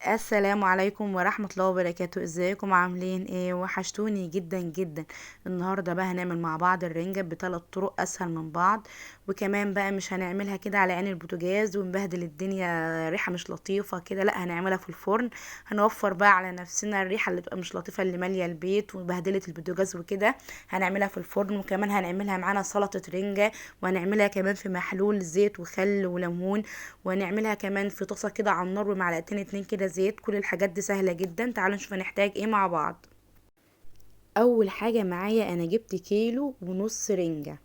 السلام عليكم ورحمة الله وبركاته. ازيكم عاملين ايه؟ وحشتوني جدا جدا. النهاردة بقى هنعمل مع بعض الرنجة بثلاث طرق اسهل من بعض، وكمان بقى مش هنعملها كده على عين البوتاجاز ونبهدل الدنيا ريحة مش لطيفة كده، لا هنعملها في الفرن. هنوفر بقى على نفسنا الريحة اللي تبقى مش لطيفة اللي مالية البيت وبهدلة البوتاجاز وكده. هنعملها في الفرن، وكمان هنعملها معانا سلطة رنجة، وهنعملها كمان في محلول زيت وخل وليمون، ونعملها كمان في طاسة كده على النار ومعلقتين اتنين كده زيت. كل الحاجات دي سهلة جدا، تعالوا نشوف هنحتاج ايه مع بعض. اول حاجة معايا انا جبت كيلو ونص رنجة.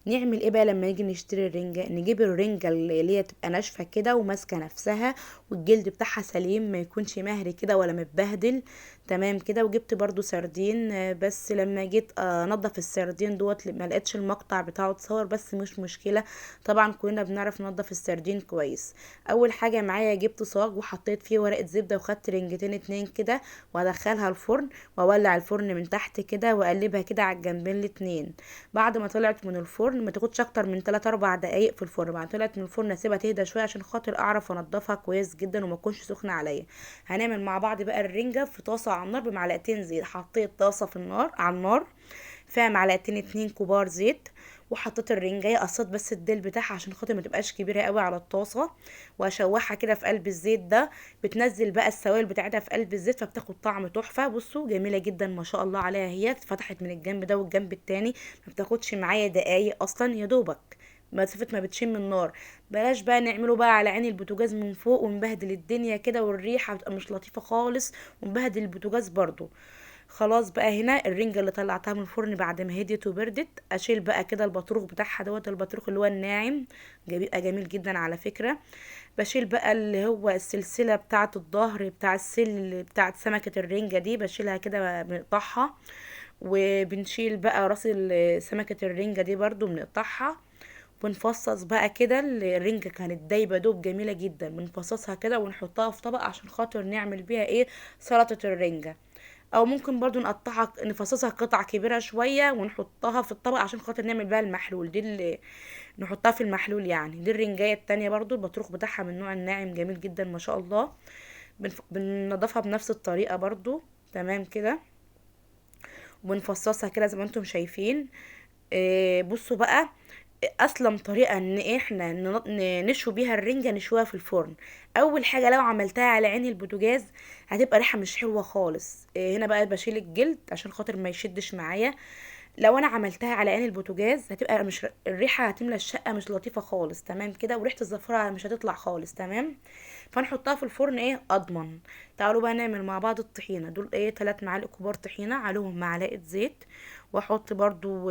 نعمل ايه بقى لما نيجي نشتري الرنجة؟ نجيب الرنجة اللي هي تبقى ناشفة كده وماسكة نفسها، والجلد بتاعها سليم، ما يكونش مهري كده ولا متبهدل. تمام كده. وجبت برضو سردين، بس لما جيت انضف السردين دوت ما لقيتش المقطع بتاعه اتصور، بس مش مشكلة، طبعا كلنا بنعرف ننضف السردين كويس. اول حاجة معايا جبت صاج وحطيت فيه ورقة زبدة وخدت رنجتين اتنين كده وادخلها الفرن، واولع الفرن من تحت كده واقلبها كده على الجنبين الاتنين. بعد ما طلعت من الفرن ما تاخدش اكتر من 3 4 دقايق في الفرن، بعد ما طلعت من الفرن اسيبها تهدى شويه عشان خاطر اعرف انضفها كويس جدا وما تكونش سخنه عليا. هنعمل مع بعض بقى الرنجه في طاسه على النار بمعلقتين زيت. حطيت طاسه في النار على النار فيها معلقتين اتنين كبار زيت، وحطيت الرنجة، قصيت بس الديل بتاعها عشان خاطر ما تبقاش كبيره قوي على الطاسه، واشوحها كده في قلب الزيت ده. بتنزل بقى السوائل بتاعتها في قلب الزيت فبتاخد طعم تحفه. بصوا جميله جدا ما شاء الله عليها، هي اتفتحت من الجنب ده والجنب التاني، ما بتاخدش معايا دقايق اصلا يا دوبك مسافه ما بتشم النار. بلاش بقى نعمله بقى على عين البوتاجاز من فوق ونبهدل الدنيا كده، والريحه بتبقى مش لطيفه خالص، ونبهدل البوتاجاز برضو. خلاص بقى هنا الرنجة اللي طلعتها من الفرن بعد ما هديت وبردت، اشيل بقى كده البطروخ بتاعها دوت، البطروخ اللي هو الناعم، بيبقى جميل جدا على فكرة. بشيل بقى اللي هو السلسلة بتاعة الظهر بتاع السل بتاعة سمكة الرنجة دي، بشيلها كده بنقطعها. وبنشيل بقى راس سمكة الرنجة دي برضو بنقطعها. بنفصص بقى كده الرنجة كانت دايبة دوب جميلة جدا، بنفصصها كده ونحطها في طبق عشان خاطر نعمل بيها ايه؟ سلطة الرنجة. او ممكن برضو نقطعها نفصصها قطع كبيرة شوية ونحطها في الطبق عشان خاطر نعمل بيها المحلول دي اللي نحطها في المحلول يعني. دي الرنجاية التانية برضو البطروخ بتاعها من نوع الناعم جميل جدا ما شاء الله. بننضفها بنفس الطريقة برضو. تمام كده. وبنفصصها كده زي ما انتم شايفين. بصوا بقى، اسلم طريقه ان احنا نشوي بيها الرنجه نشويها في الفرن. اول حاجه لو عملتها على عين البوتاجاز هتبقى ريحه مش حلوه خالص. هنا بقى بشيل الجلد عشان خاطر ما يشدش معايا. لو انا عملتها على عين البوتاجاز هتبقى مش الريحه هتملى الشقه مش لطيفه خالص. تمام كده. وريحه الزفاره مش هتطلع خالص. تمام. فنحطها في الفرن ايه اضمن. تعالوا بقى نعمل مع بعض الطحينه دول. ايه 3 معالق كبار طحينه، عليهم معلقه زيت، واحط برضو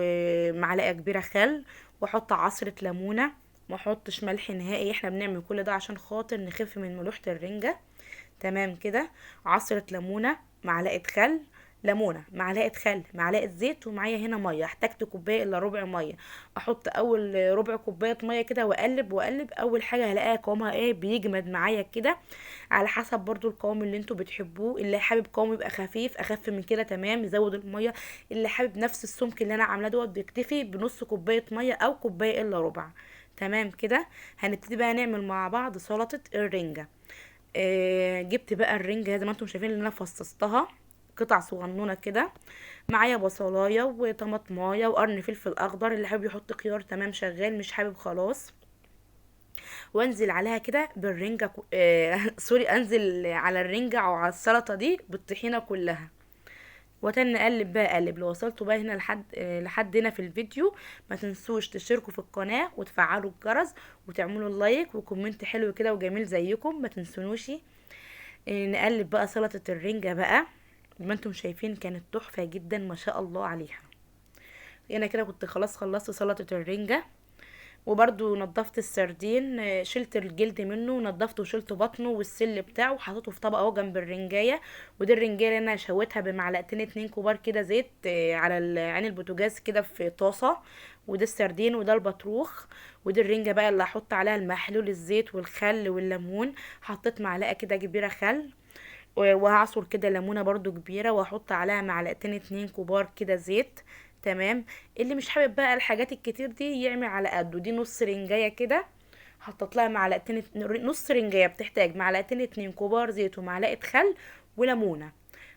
معلقه كبيره خل، واحط عصره ليمونه. ما احطش ملح نهائي، احنا بنعمل كل ده عشان خاطر نخف من ملوحه الرنجه. تمام كده. عصرة ليمونة، معلقة خل، ليمونة، معلقة خل، معلقة زيت، ومعايا هنا مية، احتجت كوباية الا ربع مية. احط اول ربع كوباية مية كده واقلب واقلب. اول حاجة هلاقيها قوامها ايه؟ بيجمد معايا كده، على حسب برضو القوام اللي انتوا بتحبوه. اللي حابب قوام يبقى خفيف اخف من كده تمام يزود المية، اللي حابب نفس السمك اللي انا عاملاه دوت بيكتفي بنص كوباية مية او كوباية الا ربع. تمام كده. هنبتدي بقى نعمل مع بعض سلطة الرنجة. جبت بقى الرنجة زي ما انتم شايفين اللي انا فصصتها قطع صغنونة كده. معايا بصلاية وطماطماية وقرن فلفل اخضر، اللي حابب يحط خيار تمام شغال، مش حابب خلاص. وانزل عليها كده بالرنجة سوري، انزل على الرنجة او على السلطة دي بالطحينة كلها. وتن اقلب بقى اقلب. لو وصلتوا بقى هنا لحد هنا في الفيديو، ما تنسوش تشتركوا في القناة وتفعلوا الجرس وتعملوا اللايك وكومنت حلو كده وجميل زيكم، ما تنسونوش. نقلب بقى سلطة الرنجة بقى. زي ما انتم شايفين كانت تحفة جدا ما شاء الله عليها. انا كده كنت خلاص خلصت سلطة الرنجة. وبرضو نضفت السردين، شلت الجلد منه ونضفته وشلت بطنه والسل بتاعه وحطيته في طبق اهو جنب الرنجايه. ودي الرنجايه اللي انا شويتها بمعلقتين اتنين كبار كده زيت على عين البوتاجاز كده في طاسه. وده السردين وده البطروخ. ودي الرنجه بقى اللي هحط عليها المحلول الزيت والخل والليمون. حطيت معلقه كده كبيره خل، وهعصر كده ليمونه برضو كبيره، واحط عليها معلقتين اتنين كبار كده زيت. تمام. اللي مش حابب بقى الحاجات الكتير دي يعمل على قده. دي نص رنجايه كده حطيت لها معلقتين نص رنجايه بتحتاج معلقتين اتنين كبار زيت ومعلقه خل وليمونه.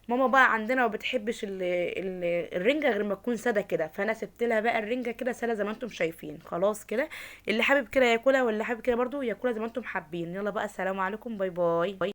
ماما بقى عندنا ما بتحبش الرنجة غير ما تكون سادة كده، فانا سبت لها بقى الرنجة كده سادة زي ما انتم شايفين. خلاص كده اللي حابب كده ياكلها واللي حابب كده برضو ياكلها زي ما انتم حابين. يلا بقى السلام عليكم، باي باي.